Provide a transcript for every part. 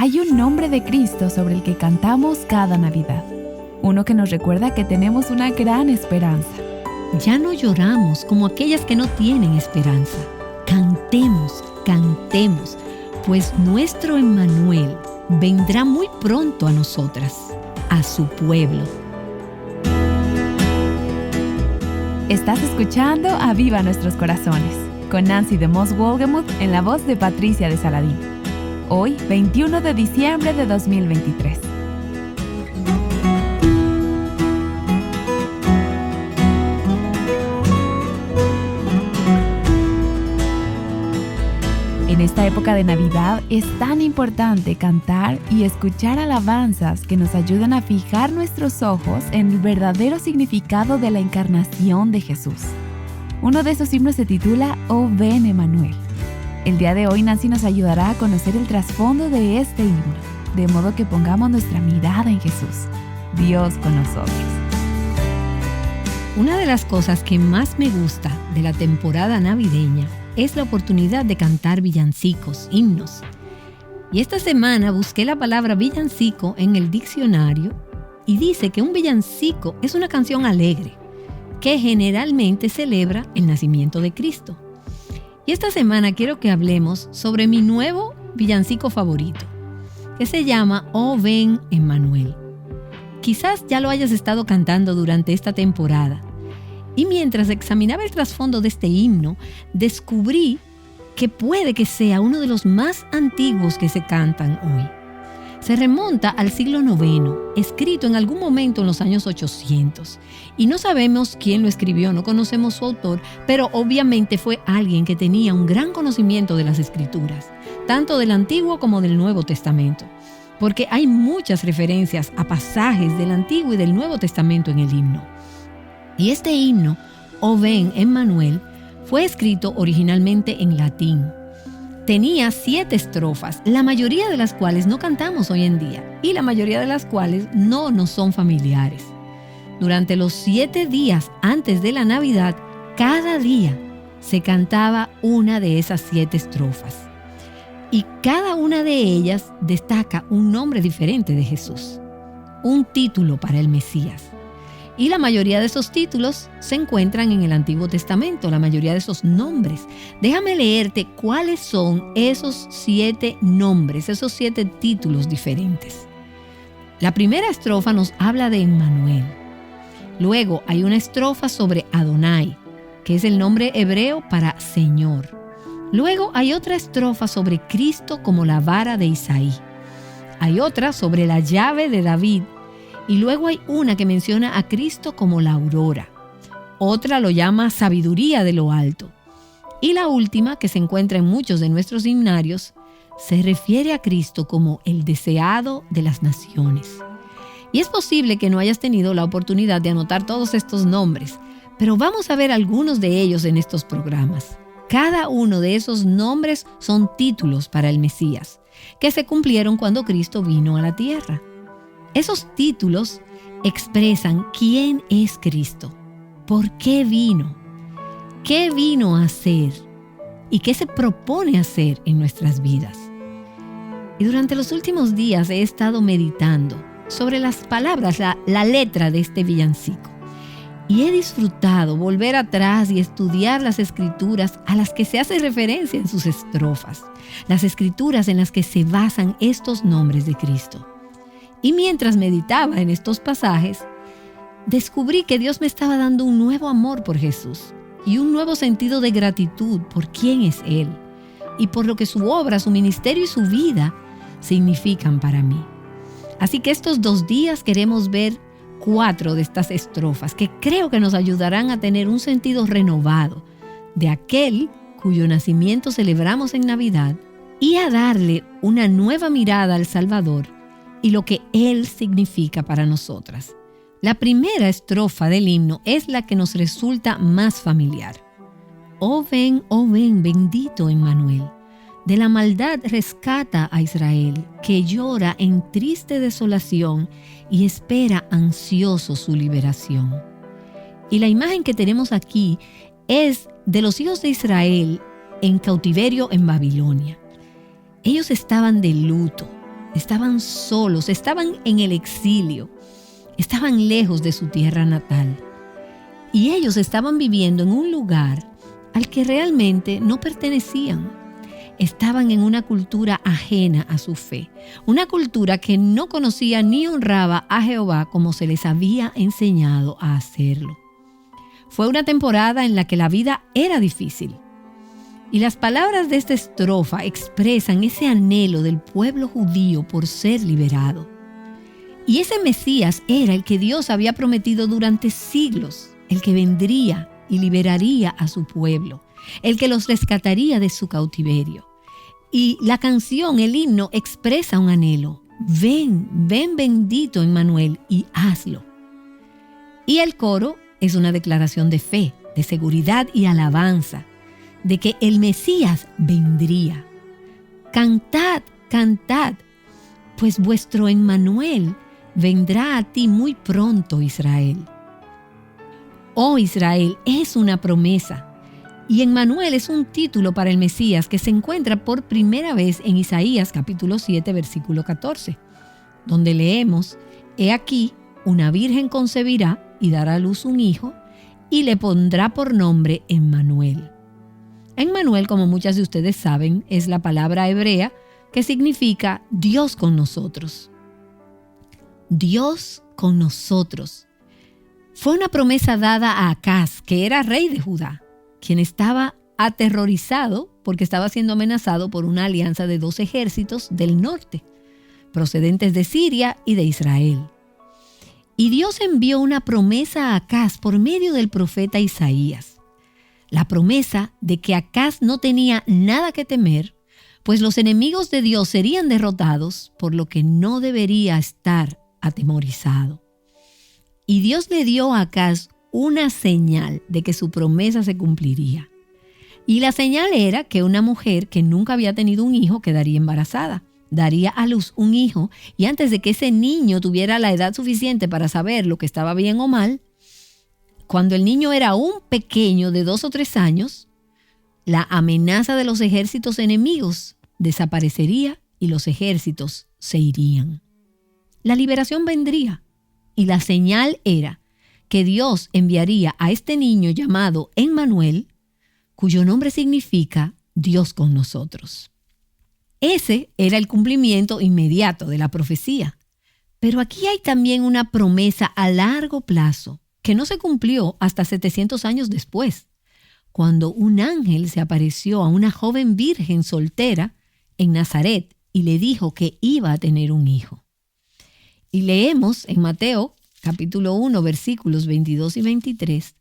Hay un nombre de Cristo sobre el que cantamos cada Navidad. Uno que nos recuerda que tenemos una gran esperanza. Ya no lloramos como aquellas que no tienen esperanza. Cantemos, cantemos, pues nuestro Emmanuel vendrá muy pronto a nosotras, a su pueblo. Estás escuchando Aviva Nuestros Corazones, con Nancy de Moss Wolgemuth en la voz de Patricia de Saladín. Hoy, 21 de diciembre de 2023. En esta época de Navidad es tan importante cantar y escuchar alabanzas que nos ayudan a fijar nuestros ojos en el verdadero significado de la encarnación de Jesús. Uno de esos himnos se titula Oh ven Emmanuel. El día de hoy Nancy nos ayudará a conocer el trasfondo de este himno, de modo que pongamos nuestra mirada en Jesús, Dios con nosotros. Una de las cosas que más me gusta de la temporada navideña es la oportunidad de cantar villancicos, himnos. Y esta semana busqué la palabra villancico en el diccionario y dice que un villancico es una canción alegre que generalmente celebra el nacimiento de Cristo. Y esta semana quiero que hablemos sobre mi nuevo villancico favorito, que se llama Oh ven Emmanuel. Quizás ya lo hayas estado cantando durante esta temporada. Y mientras examinaba el trasfondo de este himno, descubrí que puede que sea uno de los más antiguos que se cantan hoy. Se remonta al siglo IX, escrito en algún momento en los años 800. Y no sabemos quién lo escribió, no conocemos su autor, pero obviamente fue alguien que tenía un gran conocimiento de las Escrituras, tanto del Antiguo como del Nuevo Testamento, porque hay muchas referencias a pasajes del Antiguo y del Nuevo Testamento en el himno. Y este himno, Oh ven Emmanuel, fue escrito originalmente en latín. Tenía 7 estrofas, la mayoría de las cuales no cantamos hoy en día y la mayoría de las cuales no nos son familiares. Durante los 7 días antes de la Navidad, cada día se cantaba una de esas 7 estrofas. Y cada una de ellas destaca un nombre diferente de Jesús, un título para el Mesías. Y la mayoría de esos títulos se encuentran en el Antiguo Testamento, la mayoría de esos nombres. Déjame leerte cuáles son esos 7 nombres, esos 7 títulos diferentes. La primera estrofa nos habla de Emmanuel. Luego hay una estrofa sobre Adonai, que es el nombre hebreo para Señor. Luego hay otra estrofa sobre Cristo como la vara de Isaí. Hay otra sobre la llave de David. Y luego hay una que menciona a Cristo como la aurora. Otra lo llama sabiduría de lo alto. Y la última, que se encuentra en muchos de nuestros himnarios, se refiere a Cristo como el deseado de las naciones. Y es posible que no hayas tenido la oportunidad de anotar todos estos nombres, pero vamos a ver algunos de ellos en estos programas. Cada uno de esos nombres son títulos para el Mesías, que se cumplieron cuando Cristo vino a la tierra. Esos títulos expresan quién es Cristo, por qué vino a hacer y qué se propone hacer en nuestras vidas. Y durante los últimos días he estado meditando sobre las palabras, la letra de este villancico. Y he disfrutado volver atrás y estudiar las escrituras a las que se hace referencia en sus estrofas, las escrituras en las que se basan estos nombres de Cristo. Y mientras meditaba en estos pasajes, descubrí que Dios me estaba dando un nuevo amor por Jesús y un nuevo sentido de gratitud por quién es Él y por lo que su obra, su ministerio y su vida significan para mí. Así que estos 2 días queremos ver 4 de estas estrofas que creo que nos ayudarán a tener un sentido renovado de aquel cuyo nacimiento celebramos en Navidad y a darle una nueva mirada al Salvador y lo que Él significa para nosotras. La primera estrofa del himno es la que nos resulta más familiar. Oh ven, bendito Emmanuel. De la maldad rescata a Israel, que llora en triste desolación y espera ansioso su liberación. Y la imagen que tenemos aquí es de los hijos de Israel en cautiverio en Babilonia. Ellos estaban de luto, estaban solos, estaban en el exilio, estaban lejos de su tierra natal. Y ellos estaban viviendo en un lugar al que realmente no pertenecían. Estaban en una cultura ajena a su fe, una cultura que no conocía ni honraba a Jehová como se les había enseñado a hacerlo. Fue una temporada en la que la vida era difícil. Y las palabras de esta estrofa expresan ese anhelo del pueblo judío por ser liberado. Y ese Mesías era el que Dios había prometido durante siglos, el que vendría y liberaría a su pueblo, el que los rescataría de su cautiverio. Y la canción, el himno, expresa un anhelo. Ven, ven bendito Emmanuel y hazlo. Y el coro es una declaración de fe, de seguridad y alabanza, de que el Mesías vendría. Cantad, cantad, pues vuestro Emmanuel vendrá a ti muy pronto, Israel. Oh Israel, es una promesa. Y Emmanuel es un título para el Mesías que se encuentra por primera vez en Isaías capítulo 7, versículo 14, donde leemos: He aquí, una virgen concebirá y dará a luz un hijo, y le pondrá por nombre Emmanuel. Emmanuel, como muchas de ustedes saben, es la palabra hebrea que significa Dios con nosotros. Dios con nosotros. Fue una promesa dada a Acaz, que era rey de Judá, quien estaba aterrorizado porque estaba siendo amenazado por una alianza de 2 ejércitos del norte, procedentes de Siria y de Israel. Y Dios envió una promesa a Acaz por medio del profeta Isaías. La promesa de que Acaz no tenía nada que temer, pues los enemigos de Dios serían derrotados, por lo que no debería estar atemorizado. Y Dios le dio a Acaz una señal de que su promesa se cumpliría. Y la señal era que una mujer que nunca había tenido un hijo quedaría embarazada, daría a luz un hijo, y antes de que ese niño tuviera la edad suficiente para saber lo que estaba bien o mal, cuando el niño era aún pequeño de 2 o 3 años, la amenaza de los ejércitos enemigos desaparecería y los ejércitos se irían. La liberación vendría, y la señal era que Dios enviaría a este niño llamado Emmanuel, cuyo nombre significa Dios con nosotros. Ese era el cumplimiento inmediato de la profecía. Pero aquí hay también una promesa a largo plazo que no se cumplió hasta 700 años después, cuando un ángel se apareció a una joven virgen soltera en Nazaret y le dijo que iba a tener un hijo. Y leemos en Mateo capítulo 1, versículos 22 y 23,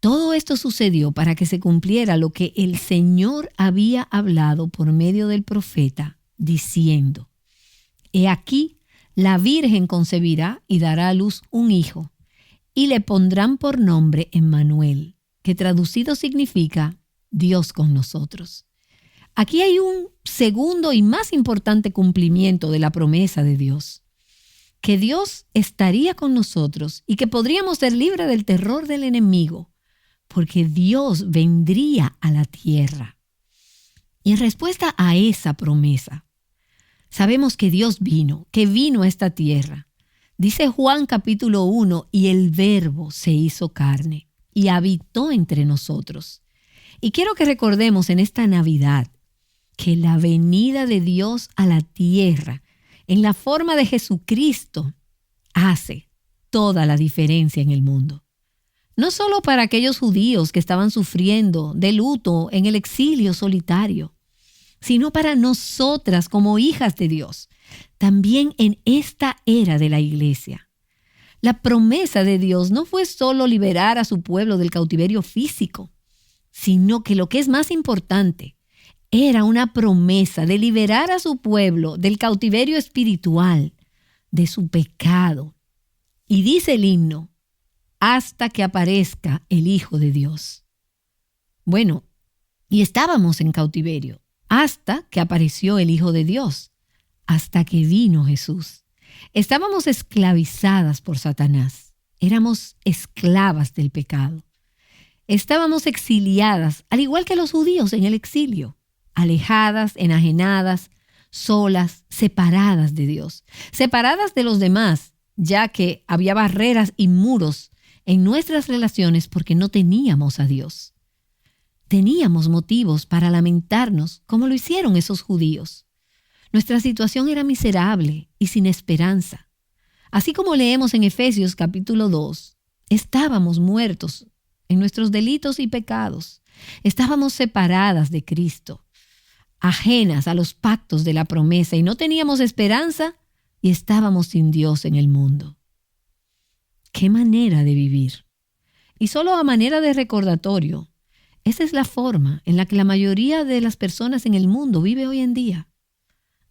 todo esto sucedió para que se cumpliera lo que el Señor había hablado por medio del profeta, diciendo: He aquí, la virgen concebirá y dará a luz un hijo, y le pondrán por nombre Emmanuel, que traducido significa Dios con nosotros. Aquí hay un segundo y más importante cumplimiento de la promesa de Dios, que Dios estaría con nosotros y que podríamos ser libres del terror del enemigo, porque Dios vendría a la tierra. Y en respuesta a esa promesa, sabemos que Dios vino, que vino a esta tierra. Dice Juan capítulo 1, y el Verbo se hizo carne y habitó entre nosotros. Y quiero que recordemos en esta Navidad que la venida de Dios a la tierra en la forma de Jesucristo hace toda la diferencia en el mundo. No solo para aquellos judíos que estaban sufriendo de luto en el exilio solitario, sino para nosotras como hijas de Dios, también en esta era de la iglesia. La promesa de Dios no fue solo liberar a su pueblo del cautiverio físico, sino que lo que es más importante, era una promesa de liberar a su pueblo del cautiverio espiritual, de su pecado. Y dice el himno, hasta que aparezca el Hijo de Dios. Bueno, y estábamos en cautiverio, hasta que apareció el Hijo de Dios, hasta que vino Jesús. Estábamos esclavizadas por Satanás, éramos esclavas del pecado. Estábamos exiliadas, al igual que los judíos en el exilio, alejadas, enajenadas, solas, separadas de Dios, separadas de los demás, ya que había barreras y muros en nuestras relaciones porque no teníamos a Dios. Teníamos motivos para lamentarnos como lo hicieron esos judíos. Nuestra situación era miserable y sin esperanza. Así como leemos en Efesios capítulo 2, estábamos muertos en nuestros delitos y pecados. Estábamos separadas de Cristo, ajenas a los pactos de la promesa y no teníamos esperanza y estábamos sin Dios en el mundo. ¡Qué manera de vivir! Y solo a manera de recordatorio, esa es la forma en la que la mayoría de las personas en el mundo vive hoy en día.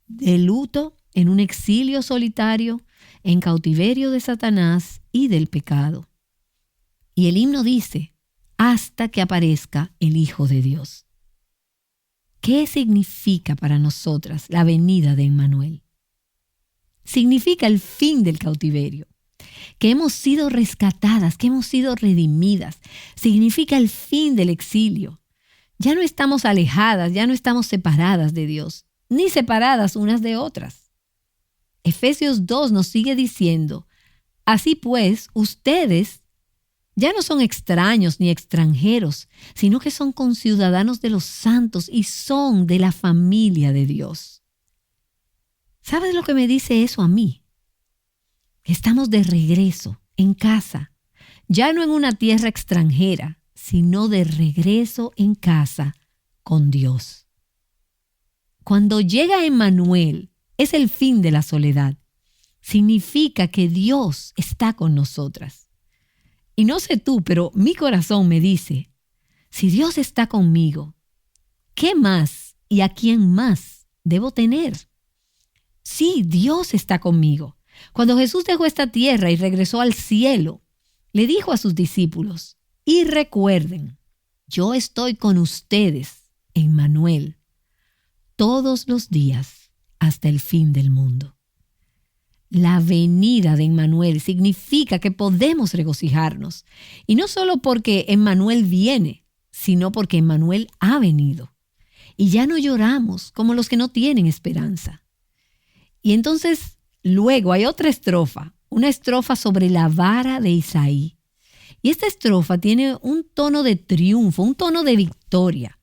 De luto, en un exilio solitario, en cautiverio de Satanás y del pecado. Y el himno dice, hasta que aparezca el Hijo de Dios. ¿Qué significa para nosotras la venida de Emmanuel? Significa el fin del cautiverio, que hemos sido rescatadas, que hemos sido redimidas. Significa el fin del exilio. Ya no estamos alejadas, ya no estamos separadas de Dios, ni separadas unas de otras. Efesios 2 nos sigue diciendo, así pues, ustedes ya no son extraños ni extranjeros, sino que son conciudadanos de los santos y son de la familia de Dios. ¿Sabes lo que me dice eso a mí? Estamos de regreso, en casa, ya no en una tierra extranjera, sino de regreso en casa con Dios. Cuando llega Emmanuel, es el fin de la soledad. Significa que Dios está con nosotras. Y no sé tú, pero mi corazón me dice, si Dios está conmigo, ¿qué más y a quién más debo tener? Sí, Dios está conmigo. Cuando Jesús dejó esta tierra y regresó al cielo, le dijo a sus discípulos, y recuerden, yo estoy con ustedes, Emmanuel, todos los días hasta el fin del mundo. La venida de Emmanuel significa que podemos regocijarnos, y no solo porque Emmanuel viene, sino porque Emmanuel ha venido. Y ya no lloramos como los que no tienen esperanza. Y entonces, luego hay otra estrofa, una estrofa sobre la vara de Isaí. Y esta estrofa tiene un tono de triunfo, un tono de victoria.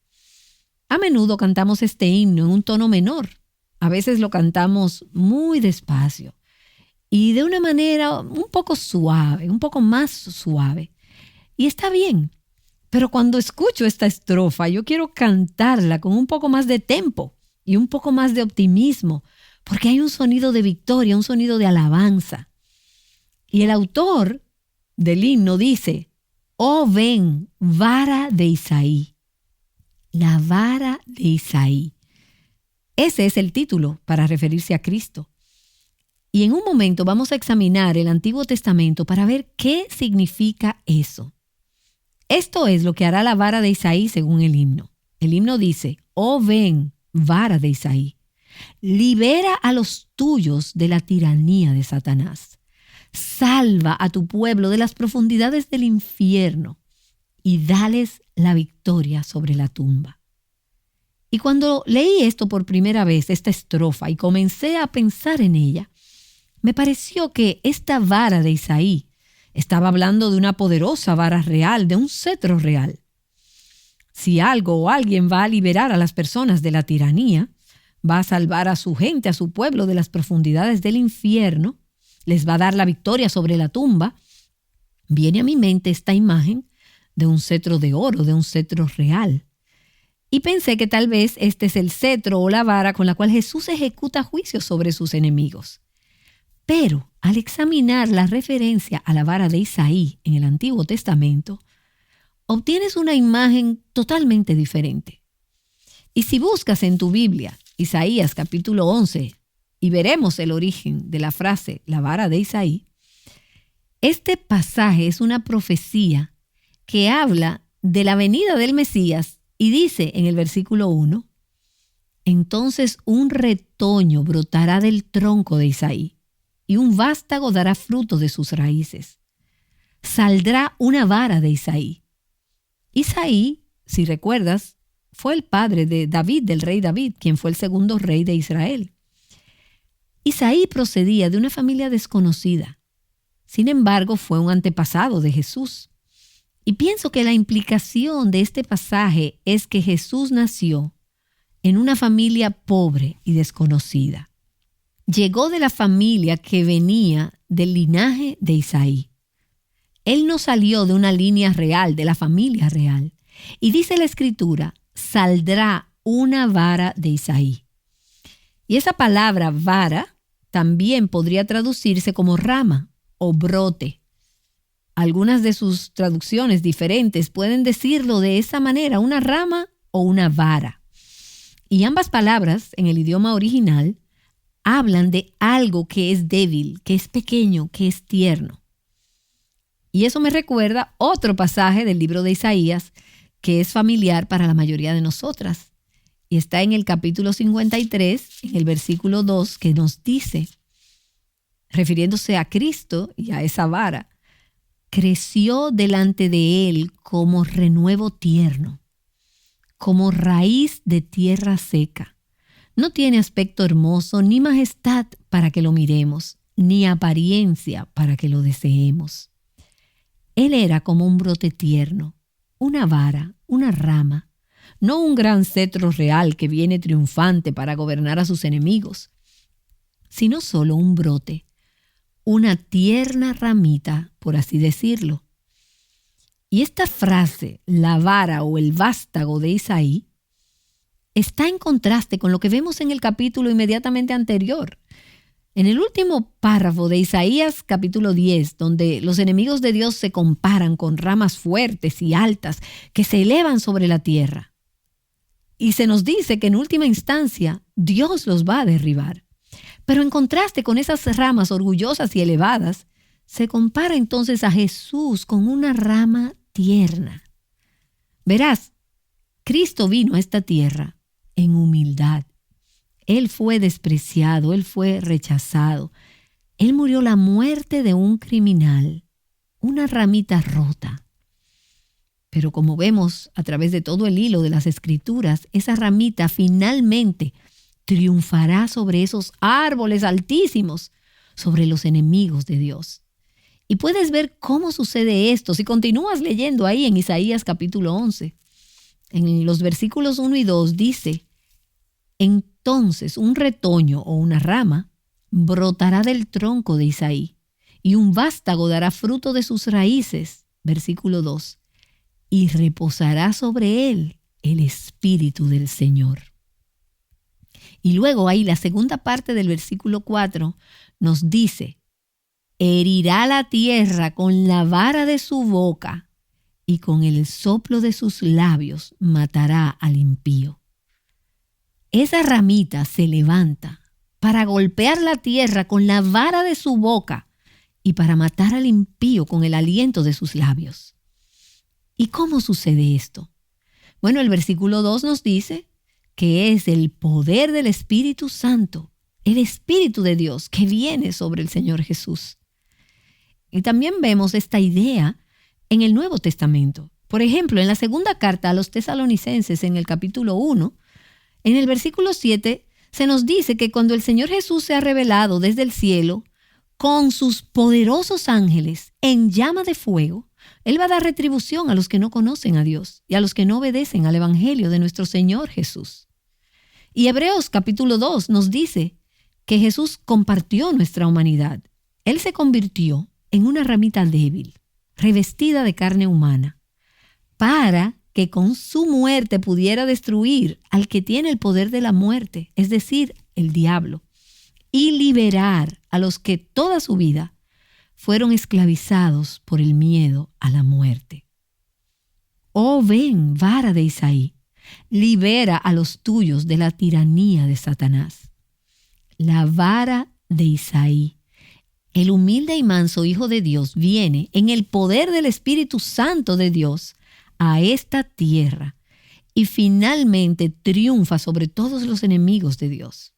A menudo cantamos este himno en un tono menor. A veces lo cantamos muy despacio y de una manera un poco suave, un poco más suave. Y está bien, pero cuando escucho esta estrofa, yo quiero cantarla con un poco más de tempo y un poco más de optimismo, porque hay un sonido de victoria, un sonido de alabanza. Y el autor del himno dice, oh ven, vara de Isaí, la vara de Isaí. Ese es el título para referirse a Cristo. Y en un momento vamos a examinar el Antiguo Testamento para ver qué significa eso. Esto es lo que hará la vara de Isaí según el himno. El himno dice, oh ven, vara de Isaí, libera a los tuyos de la tiranía de Satanás. Salva a tu pueblo de las profundidades del infierno y dales la victoria sobre la tumba. Y cuando leí esto por primera vez, esta estrofa, y comencé a pensar en ella, me pareció que esta vara de Isaí estaba hablando de una poderosa vara real, de un cetro real. Si algo o alguien va a liberar a las personas de la tiranía, va a salvar a su gente, a su pueblo de las profundidades del infierno, les va a dar la victoria sobre la tumba, viene a mi mente esta imagen de un cetro de oro, de un cetro real. Y pensé que tal vez este es el cetro o la vara con la cual Jesús ejecuta juicios sobre sus enemigos. Pero al examinar la referencia a la vara de Isaí en el Antiguo Testamento, obtienes una imagen totalmente diferente. Y si buscas en tu Biblia Isaías capítulo 11 y veremos el origen de la frase la vara de Isaí, este pasaje es una profecía que habla de la venida del Mesías. Y dice en el versículo 1, entonces un retoño brotará del tronco de Isaí, y un vástago dará fruto de sus raíces. Saldrá una vara de Isaí. Isaí, si recuerdas, fue el padre de David, del rey David, quien fue el segundo rey de Israel. Isaí procedía de una familia desconocida. Sin embargo, fue un antepasado de Jesús. Y pienso que la implicación de este pasaje es que Jesús nació en una familia pobre y desconocida. Llegó de la familia que venía del linaje de Isaí. Él no salió de una línea real, de la familia real. Y dice la Escritura, saldrá una vara de Isaí. Y esa palabra vara también podría traducirse como rama o brote. Algunas de sus traducciones diferentes pueden decirlo de esa manera, una rama o una vara. Y ambas palabras en el idioma original hablan de algo que es débil, que es pequeño, que es tierno. Y eso me recuerda otro pasaje del libro de Isaías que es familiar para la mayoría de nosotras. Y está en el capítulo 53, en el versículo 2, que nos dice, refiriéndose a Cristo y a esa vara, creció delante de él como renuevo tierno, como raíz de tierra seca. No tiene aspecto hermoso ni majestad para que lo miremos, ni apariencia para que lo deseemos. Él era como un brote tierno, una vara, una rama, no un gran cetro real que viene triunfante para gobernar a sus enemigos, sino solo un brote, una tierna ramita, por así decirlo. Y esta frase, la vara o el vástago de Isaí, está en contraste con lo que vemos en el capítulo inmediatamente anterior. En el último párrafo de Isaías capítulo 10, donde los enemigos de Dios se comparan con ramas fuertes y altas que se elevan sobre la tierra. Y se nos dice que en última instancia Dios los va a derribar. Pero en contraste con esas ramas orgullosas y elevadas, se compara entonces a Jesús con una rama tierna. Verás, Cristo vino a esta tierra en humildad. Él fue despreciado, Él fue rechazado. Él murió la muerte de un criminal, una ramita rota. Pero como vemos a través de todo el hilo de las Escrituras, esa ramita finalmente triunfará sobre esos árboles altísimos, sobre los enemigos de Dios. Y puedes ver cómo sucede esto si continúas leyendo ahí en Isaías capítulo 11. En los versículos 1 y 2 dice, entonces un retoño o una rama brotará del tronco de Isaí, y un vástago dará fruto de sus raíces. Versículo 2. Y reposará sobre él el Espíritu del Señor. Y luego ahí la segunda parte del versículo 4 nos dice, herirá la tierra con la vara de su boca, y con el soplo de sus labios matará al impío. Esa ramita se levanta para golpear la tierra con la vara de su boca y para matar al impío con el aliento de sus labios. ¿Y cómo sucede esto? Bueno, el versículo 2 nos dice que es el poder del Espíritu Santo, el Espíritu de Dios que viene sobre el Señor Jesús. Y también vemos esta idea en el Nuevo Testamento. Por ejemplo, en la segunda carta a los Tesalonicenses, en el capítulo 1, en el versículo 7, se nos dice que cuando el Señor Jesús se ha revelado desde el cielo, con sus poderosos ángeles en llama de fuego, Él va a dar retribución a los que no conocen a Dios y a los que no obedecen al Evangelio de nuestro Señor Jesús. Y Hebreos capítulo 2 nos dice que Jesús compartió nuestra humanidad. Él se convirtió en una ramita débil, revestida de carne humana, para que con su muerte pudiera destruir al que tiene el poder de la muerte, es decir, el diablo, y liberar a los que toda su vida fueron esclavizados por el miedo a la muerte. Oh, ven, vara de Isaí, libera a los tuyos de la tiranía de Satanás. La vara de Isaí, el humilde y manso Hijo de Dios, viene en el poder del Espíritu Santo de Dios a esta tierra y finalmente triunfa sobre todos los enemigos de Dios.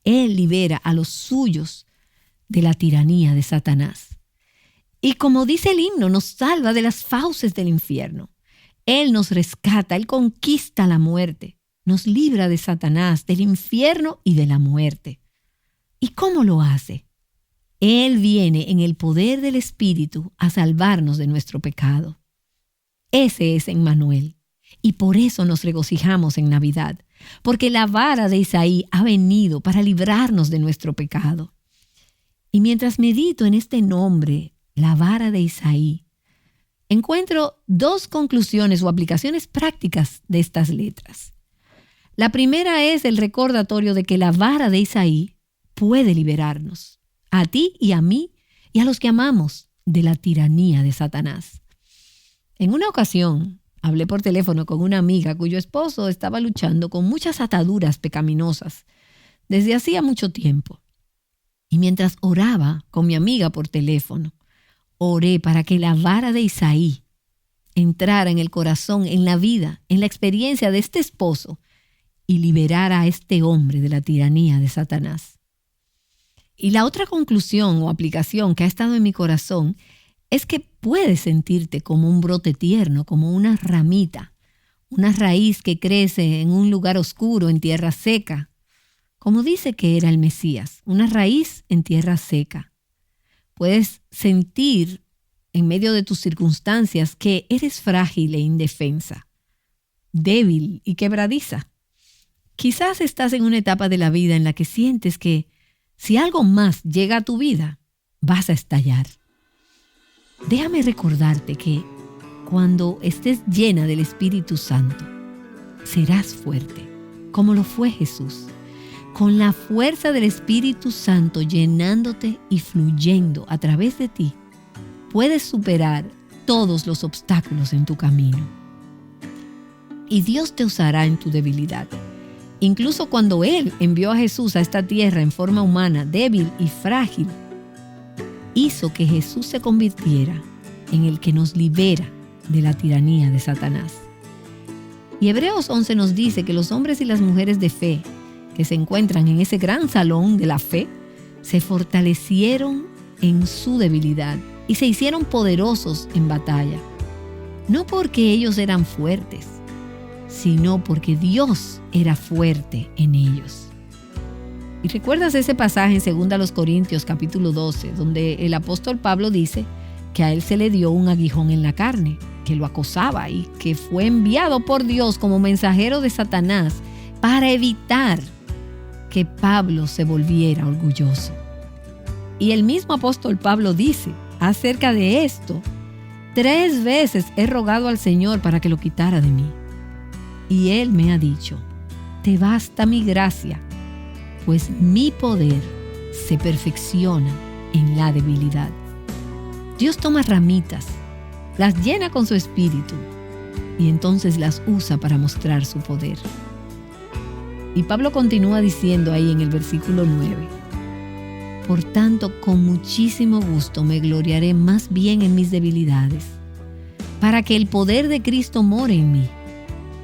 Él libera a los suyos de la tiranía de Satanás. Y como dice el himno, nos salva de las fauces del infierno. Él nos rescata, Él conquista la muerte, nos libra de Satanás, del infierno y de la muerte. ¿Y cómo lo hace? Él viene en el poder del Espíritu a salvarnos de nuestro pecado. Ese es Emmanuel. Y por eso nos regocijamos en Navidad, porque la vara de Isaí ha venido para librarnos de nuestro pecado. Y mientras medito en este nombre, la vara de Isaí, encuentro dos conclusiones o aplicaciones prácticas de estas letras. La primera es el recordatorio de que la vara de Isaí puede liberarnos, a ti y a mí y a los que amamos, de la tiranía de Satanás. En una ocasión, hablé por teléfono con una amiga cuyo esposo estaba luchando con muchas ataduras pecaminosas desde hacía mucho tiempo. Y mientras oraba con mi amiga por teléfono, oré para que la vara de Isaí entrara en el corazón, en la vida, en la experiencia de este esposo y liberara a este hombre de la tiranía de Satanás. Y la otra conclusión o aplicación que ha estado en mi corazón es que puedes sentirte como un brote tierno, como una ramita, una raíz que crece en un lugar oscuro, en tierra seca, como dice que era el Mesías, una raíz en tierra seca. Puedes sentir en medio de tus circunstancias que eres frágil e indefensa, débil y quebradiza. Quizás estás en una etapa de la vida en la que sientes que si algo más llega a tu vida, vas a estallar. Déjame recordarte que cuando estés llena del Espíritu Santo, serás fuerte, como lo fue Jesús, con la fuerza del Espíritu Santo llenándote y fluyendo a través de ti. Puedes superar todos los obstáculos en tu camino. Y Dios te usará en tu debilidad. Incluso cuando Él envió a Jesús a esta tierra en forma humana, débil y frágil, hizo que Jesús se convirtiera en el que nos libera de la tiranía de Satanás. Y Hebreos 11 nos dice que los hombres y las mujeres de fe que se encuentran en ese gran salón de la fe se fortalecieron en su debilidad y se hicieron poderosos en batalla. No porque ellos eran fuertes, sino porque Dios era fuerte en ellos. ¿Y recuerdas ese pasaje en 2 Corintios capítulo 12, donde el apóstol Pablo dice que a él se le dio un aguijón en la carne, que lo acosaba y que fue enviado por Dios como mensajero de Satanás para evitar que Pablo se volviera orgulloso? Y el mismo apóstol Pablo dice acerca de esto: 3 veces he rogado al Señor para que lo quitara de mí. Y Él me ha dicho: te basta mi gracia, pues mi poder se perfecciona en la debilidad. Dios toma ramitas, las llena con su espíritu y entonces las usa para mostrar su poder. Y Pablo continúa diciendo ahí en el versículo 9: por tanto, con muchísimo gusto me gloriaré más bien en mis debilidades, para que el poder de Cristo more en mí.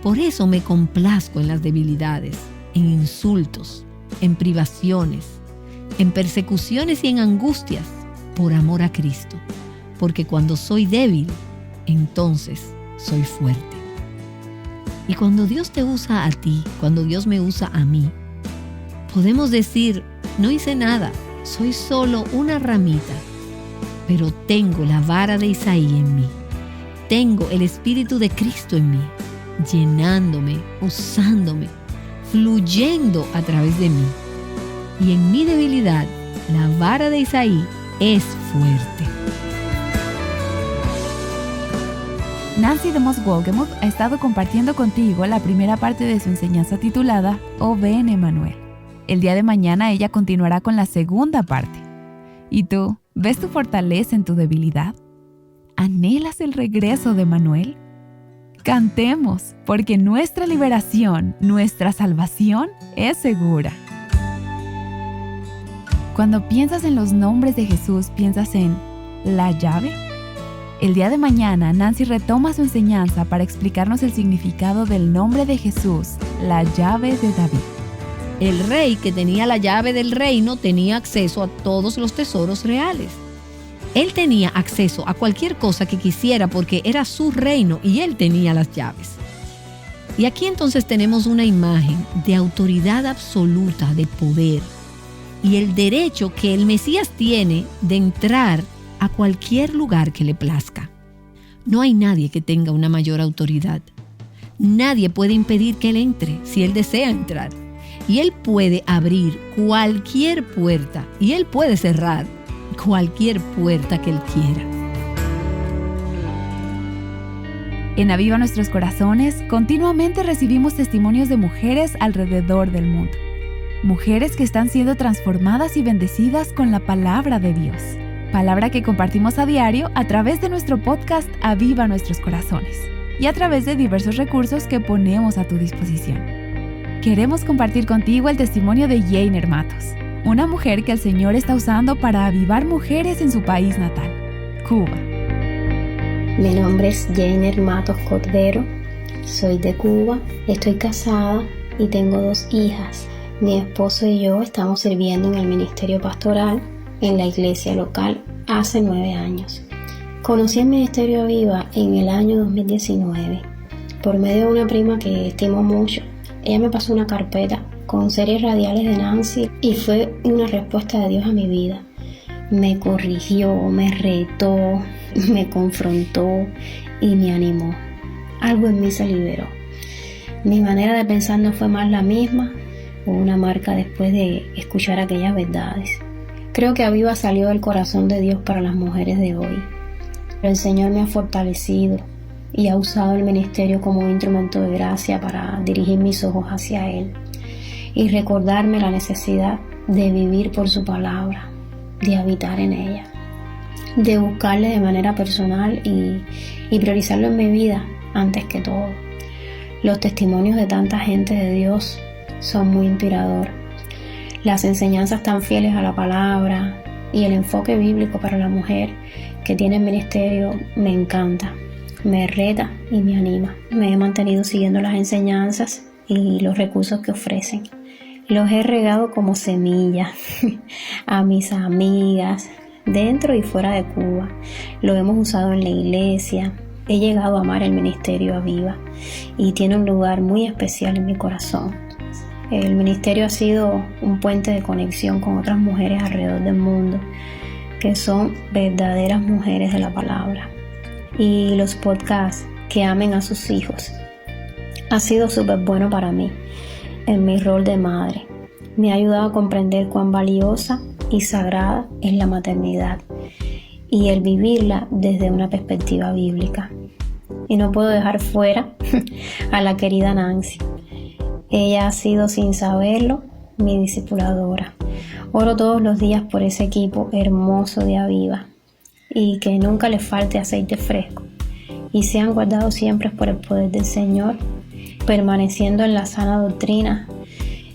Por eso me complazco en las debilidades, en insultos, en privaciones, en persecuciones y en angustias, por amor a Cristo. Porque cuando soy débil, entonces soy fuerte. Y cuando Dios te usa a ti, cuando Dios me usa a mí, podemos decir: no hice nada, soy solo una ramita, pero tengo la vara de Isaí en mí. Tengo el Espíritu de Cristo en mí, llenándome, usándome, fluyendo a través de mí. Y en mi debilidad, la vara de Isaí es fuerte. Nancy DeMoss Wolgemuth ha estado compartiendo contigo la primera parte de su enseñanza titulada Oh ven Emmanuel. El día de mañana ella continuará con la segunda parte. ¿Y tú, ves tu fortaleza en tu debilidad? ¿Anhelas el regreso de Emmanuel? Cantemos, porque nuestra liberación, nuestra salvación es segura. Cuando piensas en los nombres de Jesús, ¿piensas en la llave? El día de mañana, Nancy retoma su enseñanza para explicarnos el significado del nombre de Jesús, la llave de David. El rey que tenía la llave del reino tenía acceso a todos los tesoros reales. Él tenía acceso a cualquier cosa que quisiera porque era su reino y él tenía las llaves. Y aquí entonces tenemos una imagen de autoridad absoluta, de poder y el derecho que el Mesías tiene de entrar a cualquier lugar que le plazca. No hay nadie que tenga una mayor autoridad. Nadie puede impedir que él entre si él desea entrar. Y él puede abrir cualquier puerta y él puede cerrar cualquier puerta que él quiera. En Aviva Nuestros Corazones, continuamente recibimos testimonios de mujeres alrededor del mundo. Mujeres que están siendo transformadas y bendecidas con la palabra de Dios. Palabra que compartimos a diario a través de nuestro podcast Aviva Nuestros Corazones y a través de diversos recursos que ponemos a tu disposición. Queremos compartir contigo el testimonio de Jainer Matos, una mujer que el Señor está usando para avivar mujeres en su país natal, Cuba. Mi nombre es Jainer Matos Cordero, soy de Cuba, estoy casada y tengo 2 hijas. Mi esposo y yo estamos sirviendo en el ministerio pastoral en la iglesia local hace 9 años. Conocí el Ministerio Aviva en el año 2019 por medio de una prima que estimo mucho. Ella me pasó una carpeta con series radiales de Nancy y fue una respuesta de Dios a mi vida. Me corrigió, me retó, me confrontó y me animó. Algo en mí se liberó. Mi manera de pensar no fue más la misma, hubo una marca después de escuchar aquellas verdades. Creo que Aviva salió del corazón de Dios para las mujeres de hoy. Pero el Señor me ha fortalecido y ha usado el ministerio como un instrumento de gracia para dirigir mis ojos hacia Él y recordarme la necesidad de vivir por su palabra, de habitar en ella, de buscarle de manera personal y priorizarlo en mi vida antes que todo. Los testimonios de tanta gente de Dios son muy inspiradores. Las enseñanzas tan fieles a la palabra y el enfoque bíblico para la mujer que tiene el ministerio me encanta, me reta y me anima. Me he mantenido siguiendo las enseñanzas y los recursos que ofrecen. Los he regado como semilla a mis amigas dentro y fuera de Cuba. Lo hemos usado en la iglesia. He llegado a amar el ministerio Aviva y tiene un lugar muy especial en mi corazón. El ministerio ha sido un puente de conexión con otras mujeres alrededor del mundo que son verdaderas mujeres de la palabra. Y los podcasts que amen a sus hijos ha sido súper bueno para mí en mi rol de madre. Me ha ayudado a comprender cuán valiosa y sagrada es la maternidad y el vivirla desde una perspectiva bíblica. Y no puedo dejar fuera a la querida Nancy. Ella ha sido, sin saberlo, mi discipuladora. Oro todos los días por ese equipo hermoso de Aviva y que nunca les falte aceite fresco y sean guardados siempre por el poder del Señor, permaneciendo en la sana doctrina,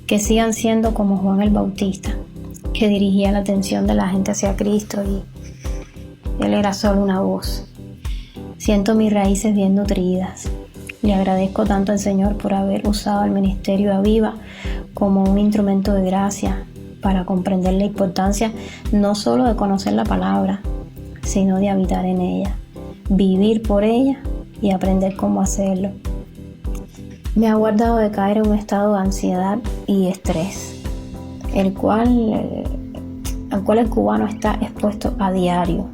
que sigan siendo como Juan el Bautista, que dirigía la atención de la gente hacia Cristo y él era solo una voz. Siento mis raíces bien nutridas. Le agradezco tanto al Señor por haber usado el ministerio Aviva como un instrumento de gracia para comprender la importancia no solo de conocer la palabra, sino de habitar en ella, vivir por ella y aprender cómo hacerlo. Me ha guardado de caer en un estado de ansiedad y estrés, al cual el cubano está expuesto a diario.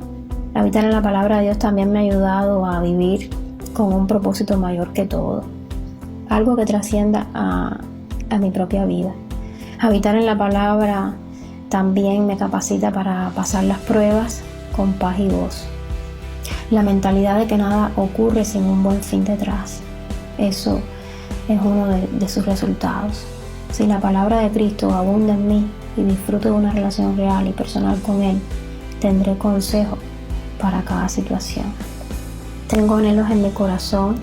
Habitar en la palabra de Dios también me ha ayudado a vivir con un propósito mayor que todo, algo que trascienda a mi propia vida. Habitar en la palabra también me capacita para pasar las pruebas con paz y gozo. La mentalidad de que nada ocurre sin un buen fin detrás. Eso es uno de sus resultados. Si la palabra de Cristo abunda en mí y disfruto de una relación real y personal con Él, tendré consejo para cada situación. Tengo anhelos en mi corazón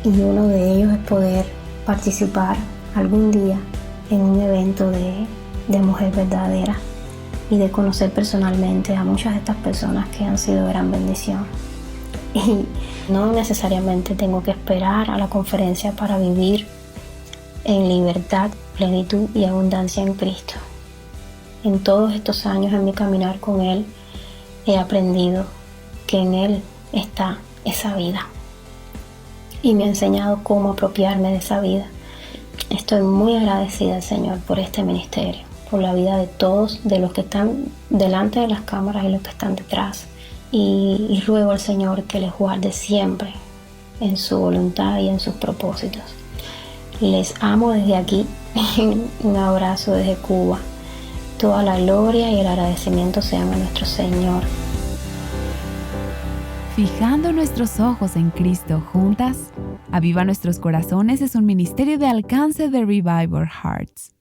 y uno de ellos es poder participar algún día en un evento de mujer verdadera y de conocer personalmente a muchas de estas personas que han sido gran bendición. Y no necesariamente tengo que esperar a la conferencia para vivir en libertad, plenitud y abundancia en Cristo. En todos estos años en mi caminar con Él, he aprendido que en Él está esa vida y me ha enseñado cómo apropiarme de esa vida. Estoy muy agradecida al Señor por este ministerio, por la vida de todos, de los que están delante de las cámaras y los que están detrás. Y ruego al Señor que les guarde siempre en su voluntad y en sus propósitos. Les amo desde aquí. Un abrazo desde Cuba. Toda la gloria y el agradecimiento sean a nuestro Señor. Fijando nuestros ojos en Cristo juntas, Aviva Nuestros Corazones es un ministerio de alcance de Revive Our Hearts.